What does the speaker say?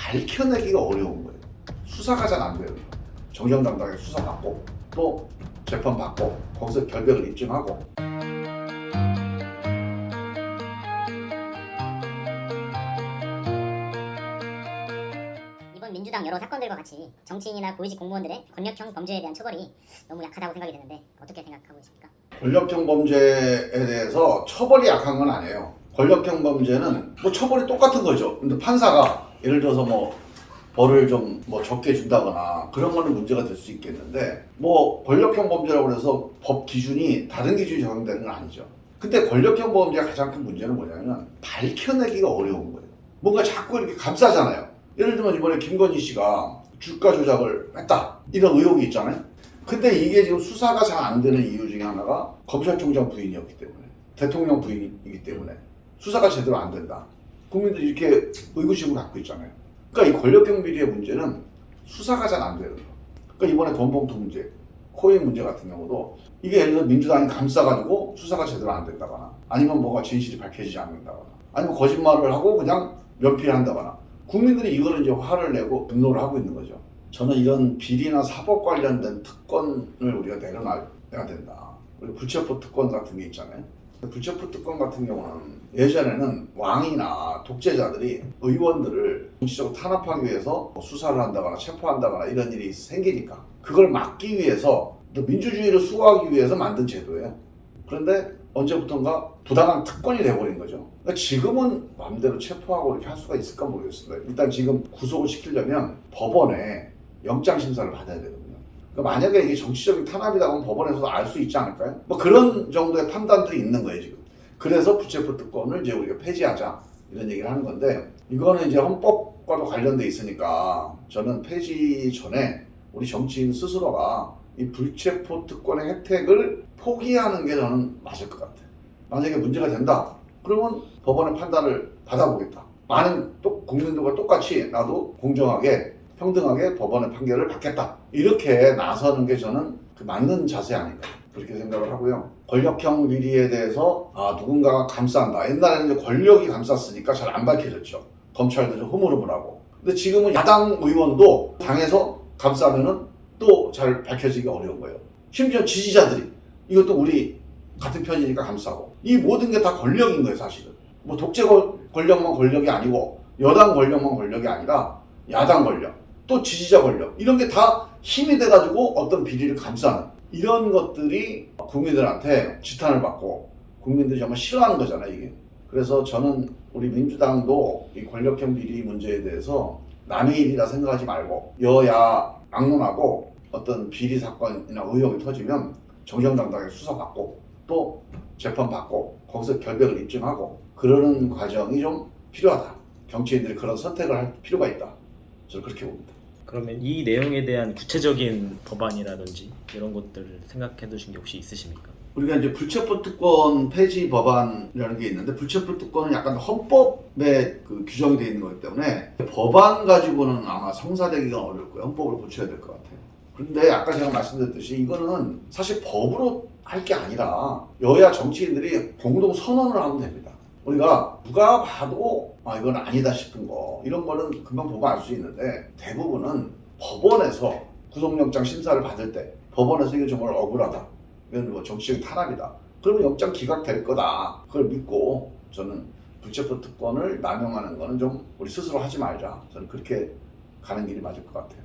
밝혀내기가 어려운 거예요. 수사가 잘 안 돼요. 정정당당하게 수사받고 또 재판받고 거기서 결백을 입증하고. 이번 민주당 여러 사건들과 같이 정치인이나 고위직 공무원들의 권력형 범죄에 대한 처벌이 너무 약하다고 생각이 드는데 어떻게 생각하고 계십니까? 권력형 범죄에 대해서 처벌이 약한 건 아니에요. 권력형 범죄는 뭐 처벌이 똑같은 거죠. 근데 판사가 예를 들어서 뭐 벌을 좀 뭐 적게 준다거나 그런 거는 문제가 될 수 있겠는데, 뭐 권력형 범죄라고 해서 법 기준이 다른 기준이 적용되는 건 아니죠. 근데 권력형 범죄의 가장 큰 문제는 뭐냐면 밝혀내기가 어려운 거예요. 뭔가 자꾸 이렇게 감싸잖아요. 예를 들면 이번에 김건희 씨가 주가 조작을 했다 이런 의혹이 있잖아요. 근데 이게 지금 수사가 잘 안 되는 이유 중에 하나가 검찰총장 부인이었기 때문에, 대통령 부인이기 때문에 수사가 제대로 안 된다. 국민들이 이렇게 의구심을 갖고 있잖아요. 그러니까 이 권력형 비리의 문제는 수사가 잘 안 되는 거. 그러니까 이번에 돈봉투 문제, 코인 문제 같은 경우도 이게 예를 들어 민주당이 감싸가지고 수사가 제대로 안 된다거나, 아니면 뭐가 진실이 밝혀지지 않는다거나, 아니면 거짓말을 하고 그냥 면피를 한다거나, 국민들이 이거를 이제 화를 내고 분노를 하고 있는 거죠. 저는 이런 비리나 사법 관련된 특권을 우리가 내려놔야 된다. 우리 불체포 특권 같은 게 있잖아요. 불체포 특권 같은 경우는 예전에는 왕이나 독재자들이 의원들을 정치적으로 탄압하기 위해서 수사를 한다거나 체포한다거나 이런 일이 생기니까 그걸 막기 위해서, 또 민주주의를 수호하기 위해서 만든 제도예요. 그런데 언제부턴가 부당한 특권이 돼버린 거죠. 그러니까 지금은 마음대로 체포하고 이렇게 할 수가 있을까 모르겠습니다. 일단 지금 구속을 시키려면 법원에 영장심사를 받아야 되거든요. 그러니까 만약에 이게 정치적인 탄압이다 보면 법원에서도 알 수 있지 않을까요? 뭐 그런 정도의 판단들이 있는 거예요, 지금. 그래서 불체포 특권을 이제 우리가 폐지하자 이런 얘기를 하는 건데, 이거는 이제 헌법과도 관련돼 있으니까 저는 폐지 전에 우리 정치인 스스로가 이 불체포 특권의 혜택을 포기하는 게 저는 맞을 것 같아요. 만약에 문제가 된다, 그러면 법원의 판단을 받아보겠다. 많은 또 국민들과 똑같이 나도 공정하게 평등하게 법원의 판결을 받겠다. 이렇게 나서는 게 저는 그 맞는 자세 아닌가, 그렇게 생각을 하고요. 권력형 비리에 대해서 누군가가 감싼다. 옛날에는 이제 권력이 감쌌으니까 잘 안 밝혀졌죠. 검찰도 좀 흐물흐물하고. 근데 지금은 야당 의원도 당에서 감싸면은 또 잘 밝혀지기 어려운 거예요. 심지어 지지자들이 이것도 우리 같은 편이니까 감싸고. 이 모든 게 다 권력인 거예요, 사실은. 뭐 독재 권력만 권력이 아니고 여당 권력만 권력이 아니라 야당 권력, 또 지지자 권력, 이런 게 다 힘이 돼가지고 어떤 비리를 감싸는 이런 것들이 국민들한테 지탄을 받고 국민들이 정말 싫어하는 거잖아요, 이게. 그래서 저는 우리 민주당도 이 권력형 비리 문제에 대해서 남의 일이라 생각하지 말고 여야 막론하고 어떤 비리 사건이나 의혹이 터지면 정정당당하게 수사받고 또 재판받고 거기서 결백을 입증하고 그러는 과정이 좀 필요하다. 정치인들이 그런 선택을 할 필요가 있다. 저는 그렇게 봅니다. 그러면 이 내용에 대한 구체적인 법안이라든지 이런 것들을 생각해 두신 게 혹시 있으십니까? 우리가 이제 불체포 특권 폐지 법안이라는 게 있는데, 불체포 특권은 약간 헌법에 그 규정이 되어 있는 거기 때문에 법안 가지고는 아마 성사되기가 어려울 거예요. 헌법을 고쳐야 될 것 같아요. 그런데 아까 제가 말씀드렸듯이 이거는 사실 법으로 할 게 아니라 여야 정치인들이 공동 선언을 하면 됩니다. 우리가 누가 봐도 이건 아니다 싶은 거, 이런 거는 금방 보고 알 수 있는데, 대부분은 법원에서 구속영장 심사를 받을 때 법원에서 이게 정말 억울하다, 이건 뭐 정치적인 탄압이다, 그러면 영장 기각될 거다, 그걸 믿고 저는 불체포 특권을 남용하는 거는 좀 우리 스스로 하지 말자, 저는 그렇게 가는 길이 맞을 것 같아요.